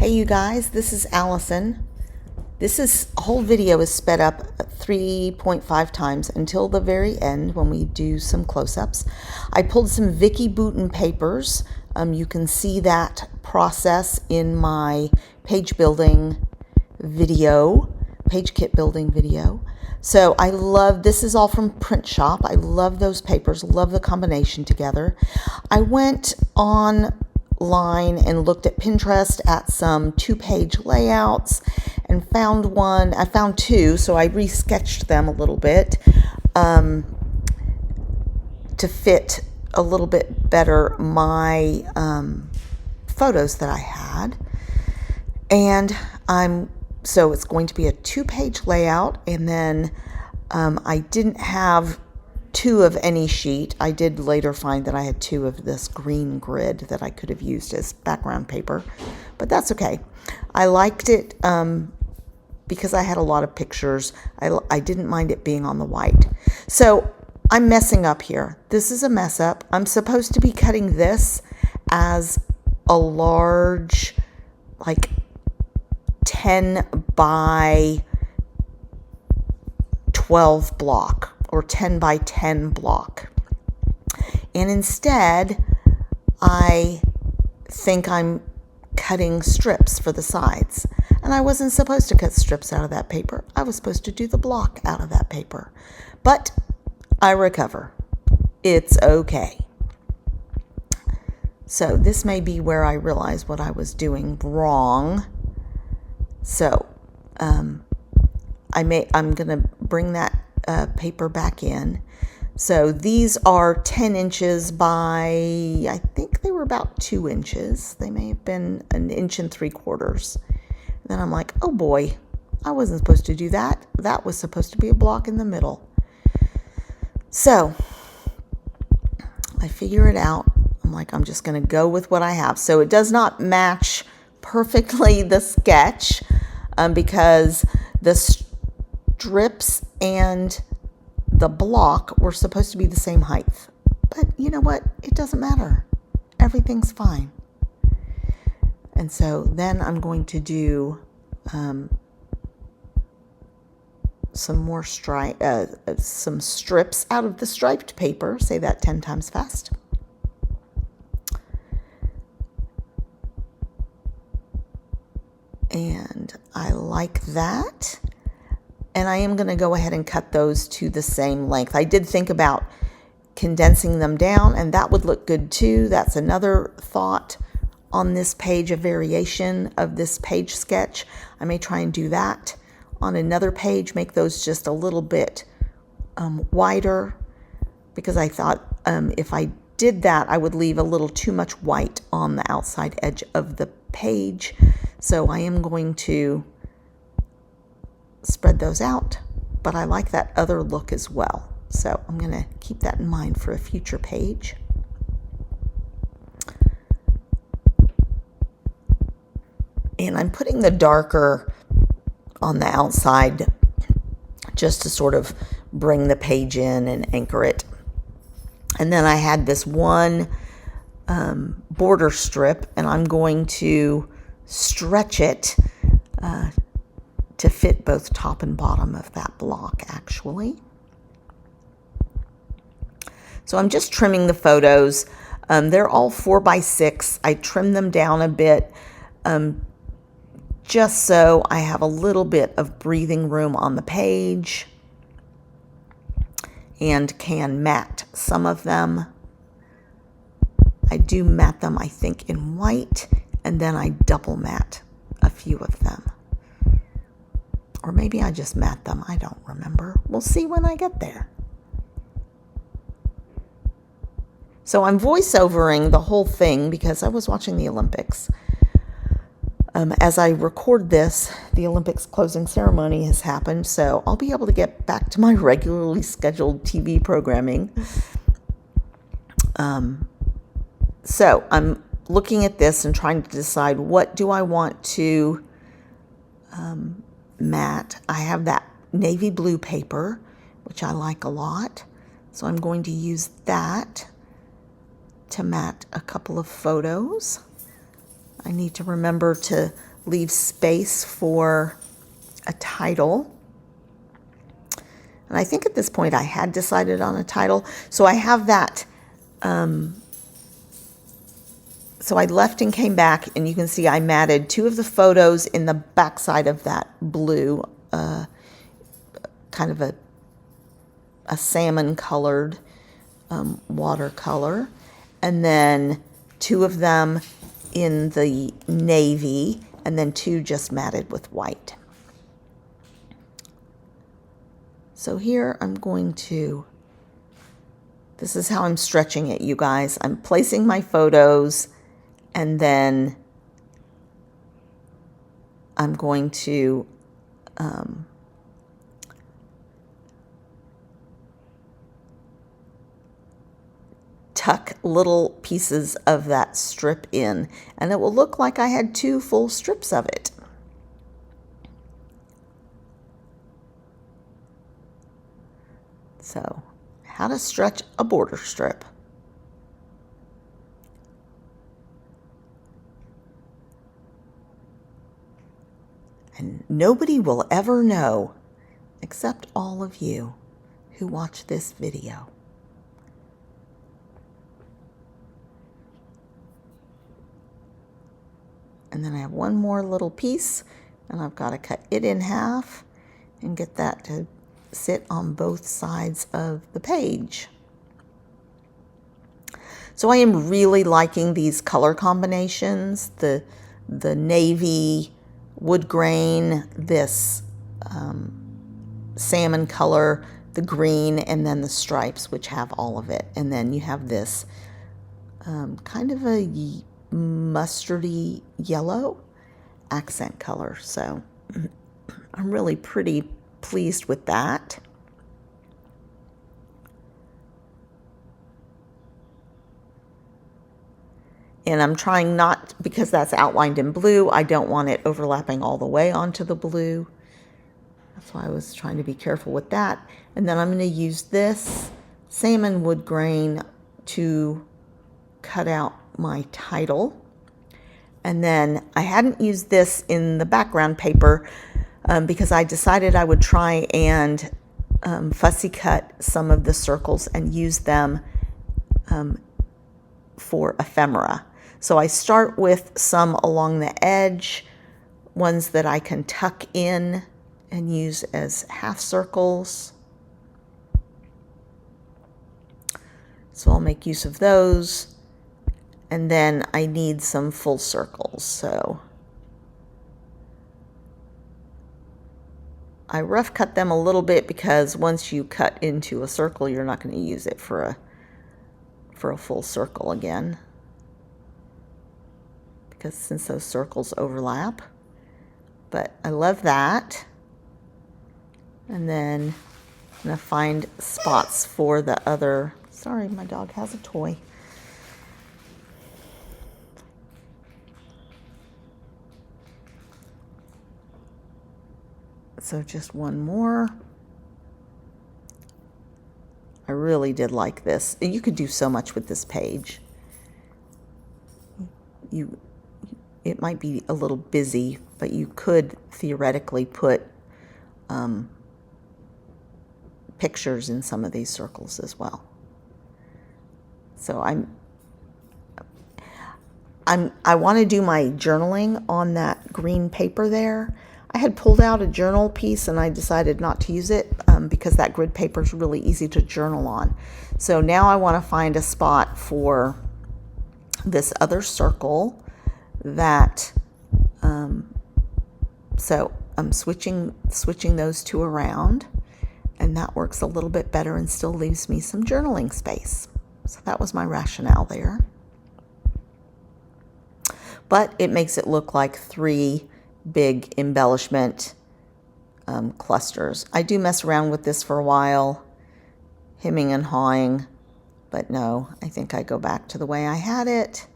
Hey you guys, this is Allison. This whole video is sped up 3.5 times until the very end when we do some close-ups. I pulled some Vicky Boutin papers. You can see that process in my page building video, page kit building video. So I love, this is all from Print Shop. I love those papers, love the combination together. I went online and looked at Pinterest at some 2-page layouts and found one. I found two, so I resketched them a little bit to fit a little bit better my photos that I had. And so it's going to be a 2-page layout, and then I didn't have 2 of any sheet. I did later find that I had 2 of this green grid that I could have used as background paper, but that's okay. I liked it because I had a lot of pictures. I didn't mind it being on the white. So I'm messing up here. This is a mess up. I'm supposed to be cutting this as a large, like 10 by 12 block or 10 by 10 block. And instead, I think I'm cutting strips for the sides. And I wasn't supposed to cut strips out of that paper. I was supposed to do the block out of that paper. But I recover. It's okay. So this may be where I realize what I was doing wrong. So I'm going to bring that paper back in. So these are 10 inches by, I think they were about 2 inches. They may have been 1 3/4 inches. Then I'm like, oh boy, I wasn't supposed to do that. That was supposed to be a block in the middle. So I figure it out. I'm like, I'm just going to go with what I have. So it does not match perfectly the sketch because the strips and the block were supposed to be the same height. But you know what? It doesn't matter. Everything's fine. And so then I'm going to do some more some strips out of the striped paper. Say that 10 times fast. And I like that. And I am going to go ahead and cut those to the same length. I did think about condensing them down, and that would look good too. That's another thought on this page, a variation of this page sketch. I may try and do that on another page, make those just a little bit wider, because I thought if I did that, I would leave a little too much white on the outside edge of the page. So I am going to spread those out, but I like that other look as well. So I'm going to keep that in mind for a future page. And I'm putting the darker on the outside just to sort of bring the page in and anchor it. And then I had this one border strip, and I'm going to stretch it to fit both top and bottom of that block, actually. So I'm just trimming the photos. They're all 4x6. I trimmed them down a bit just so I have a little bit of breathing room on the page and can matte some of them. I do matte them, I think, in white, and then I double matte a few of them. Or maybe I just matte them. I don't remember. We'll see when I get there. So I'm voiceovering the whole thing because I was watching the Olympics. As I record this, the Olympics closing ceremony has happened, so I'll be able to get back to my regularly scheduled TV programming. So I'm looking at this and trying to decide, what do I want to matte. I have that navy blue paper, which I like a lot. So I'm going to use that to matte a couple of photos. I need to remember to leave space for a title. And I think at this point I had decided on a title. So I have that. So I left and came back, and you can see I matted 2 of the photos in the backside of that blue, kind of a salmon colored watercolor, and then 2 of them in the navy, and then 2 just matted with white. So here I'm going to, this is how I'm stretching it, you guys. I'm placing my photos, and then I'm going to tuck little pieces of that strip in, and it will look like I had 2 full strips of it. So, how to stretch a border strip. And nobody will ever know, except all of you who watch this video. And then I have one more little piece, and I've got to cut it in half and get that to sit on both sides of the page. So I am really liking these color combinations, the navy, wood grain, this salmon color, the green, and then the stripes, which have all of it. And then you have this kind of a mustardy yellow accent color. So I'm really pretty pleased with that. And I'm trying not, because that's outlined in blue, I don't want it overlapping all the way onto the blue. That's why I was trying to be careful with that. And then I'm going to use this salmon wood grain to cut out my title. And then I hadn't used this in the background paper because I decided I would try and fussy cut some of the circles and use them for ephemera. So I start with some along the edge, ones that I can tuck in and use as half circles. So I'll make use of those. And then I need some full circles. So I rough cut them a little bit because once you cut into a circle, you're not going to use it for a full circle again, because since those circles overlap. But I love that. And then I'm going to find spots for the other. Sorry, my dog has a toy. So just one more. I really did like this. You could do so much with this page. It might be a little busy, but you could theoretically put pictures in some of these circles as well. So I want to do my journaling on that green paper there. I had pulled out a journal piece and I decided not to use it because that grid paper is really easy to journal on. So now I want to find a spot for this other circle that, so I'm switching those 2 around, and that works a little bit better and still leaves me some journaling space. So that was my rationale there. But it makes it look like 3 big embellishment clusters. I do mess around with this for a while, hemming and hawing, but no, I think I go back to the way I had it.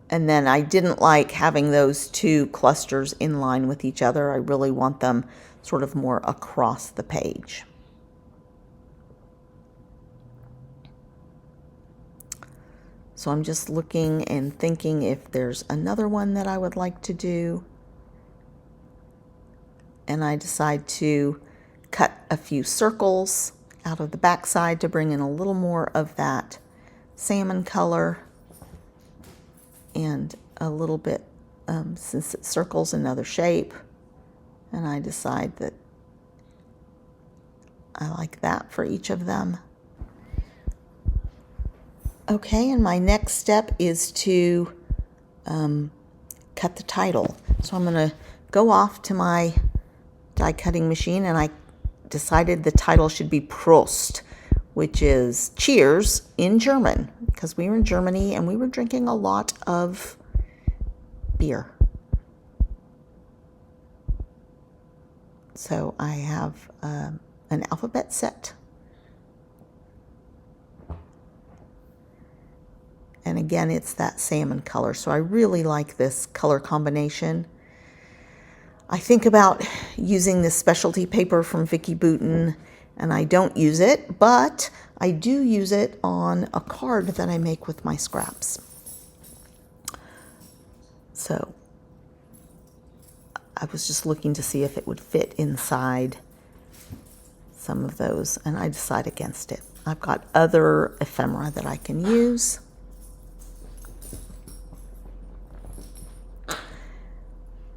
And then I didn't like having those 2 clusters in line with each other. I really want them sort of more across the page. So I'm just looking and thinking if there's another one that I would like to do. And I decide to cut a few circles out of the backside to bring in a little more of that salmon color, and a little bit, since it circles another shape, and I decide that I like that for each of them. Okay, and my next step is to cut the title. So I'm going to go off to my die cutting machine, and I decided the title should be Prost, which is cheers in German, because we were in Germany and we were drinking a lot of beer. So I have an alphabet set. And again, it's that salmon color. So I really like this color combination. I think about using this specialty paper from Vicky Boutin, and I don't use it, but I do use it on a card that I make with my scraps. So I was just looking to see if it would fit inside some of those, and I decide against it. I've got other ephemera that I can use.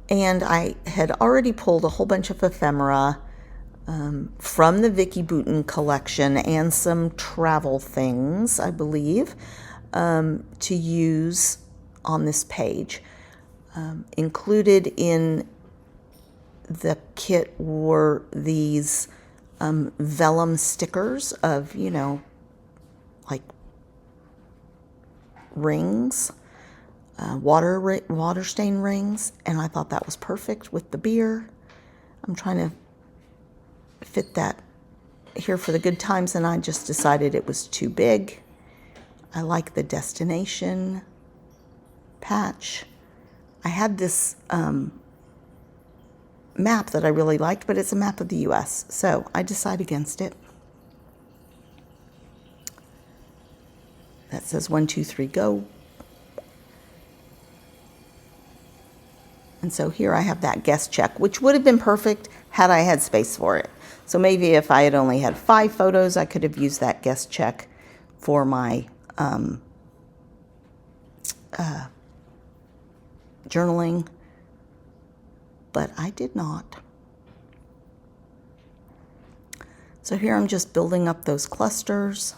And I had already pulled a whole bunch of ephemera from the Vicky Boutin collection and some travel things, I believe, to use on this page. Included in the kit were these vellum stickers of, like rings. Water stain rings, and I thought that was perfect with the beer. I'm trying to fit that here for the good times, and I just decided it was too big. I like the destination patch. I had this map that I really liked, but it's a map of the US, so I decide against it. That says 1, 2, 3, go. And so here I have that guest check, which would have been perfect had I had space for it. So maybe if I had only had 5 photos, I could have used that guest check for my journaling, but I did not. So here I'm just building up those clusters.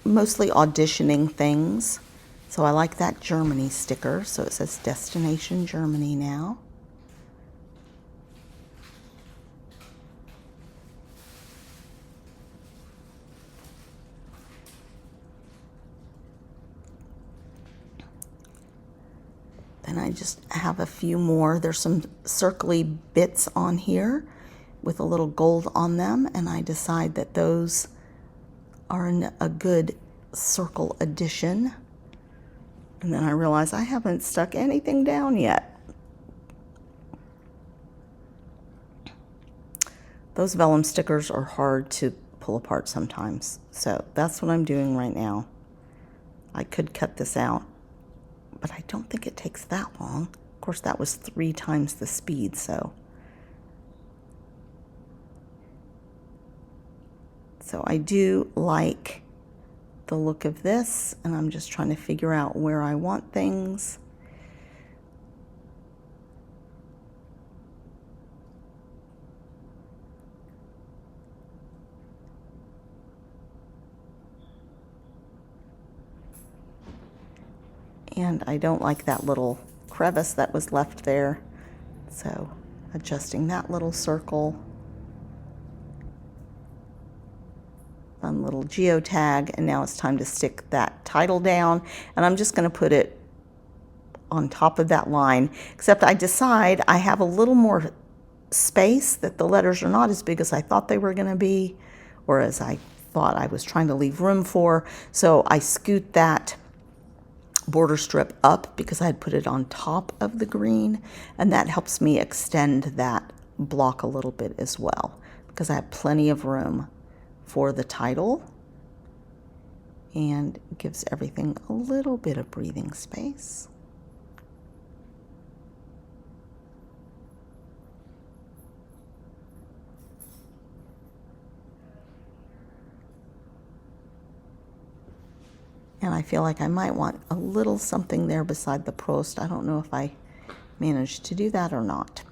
Mostly auditioning things. So I like that Germany sticker. So it says Destination Germany now. Then I just have a few more. There's some circly bits on here with a little gold on them, and I decide that those are a good circle addition. And then I realize I haven't stuck anything down yet. Those vellum stickers are hard to pull apart sometimes. So that's what I'm doing right now. I could cut this out, but I don't think it takes that long. Of course, that was 3 times the speed, so. So I do like the look of this, and I'm just trying to figure out where I want things. And I don't like that little crevice that was left there, so adjusting that little circle. Fun little geotag, and now it's time to stick that title down, and I'm just going to put it on top of that line, except I decide I have a little more space, that the letters are not as big as I thought they were going to be, or as I thought I was trying to leave room for, so I scoot that border strip up because I had put it on top of the green, and that helps me extend that block a little bit as well, because I have plenty of room for the title, and gives everything a little bit of breathing space. And I feel like I might want a little something there beside the Prost. I don't know if I managed to do that or not.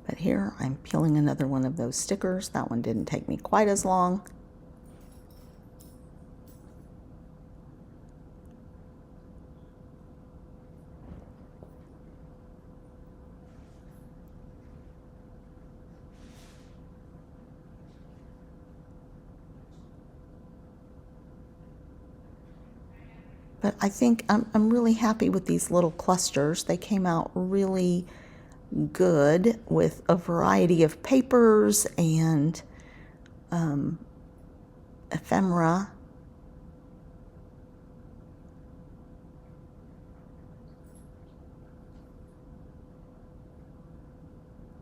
But here I'm peeling another one of those stickers. That one didn't take me quite as long. But I think I'm really happy with these little clusters. They came out really good with a variety of papers and ephemera.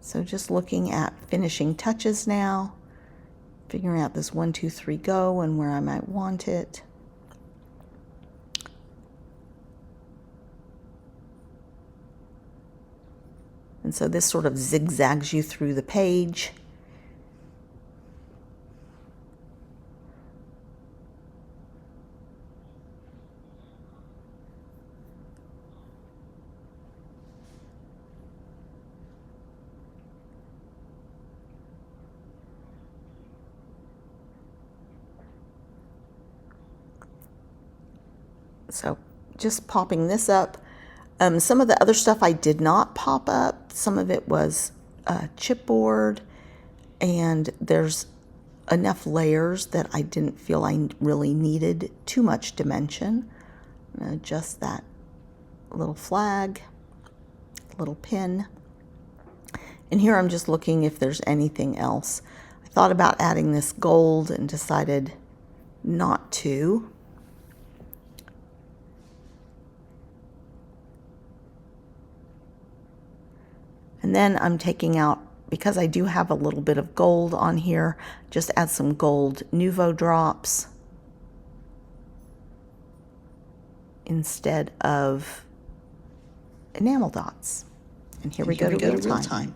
So just looking at finishing touches now, figuring out this 1, 2, 3 go and where I might want it. And so this sort of zigzags you through the page. So just popping this up. Some of the other stuff I did not pop up. Some of it was chipboard, and there's enough layers that I didn't feel I really needed too much dimension. I'm going to adjust that little flag, little pin. And here I'm just looking if there's anything else. I thought about adding this gold and decided not to. And then I'm taking out, because I do have a little bit of gold on here, just add some gold Nouveau drops instead of enamel dots. And here we go to real time.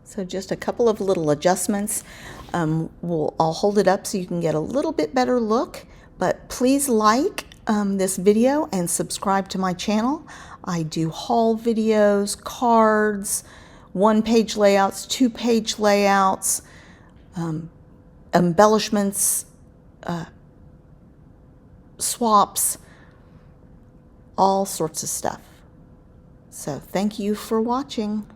So just a couple of little adjustments. I'll hold it up so you can get a little bit better look, but please like this video and subscribe to my channel. I do haul videos, cards, 1-page layouts, 2-page layouts, embellishments, swaps, all sorts of stuff. So thank you for watching.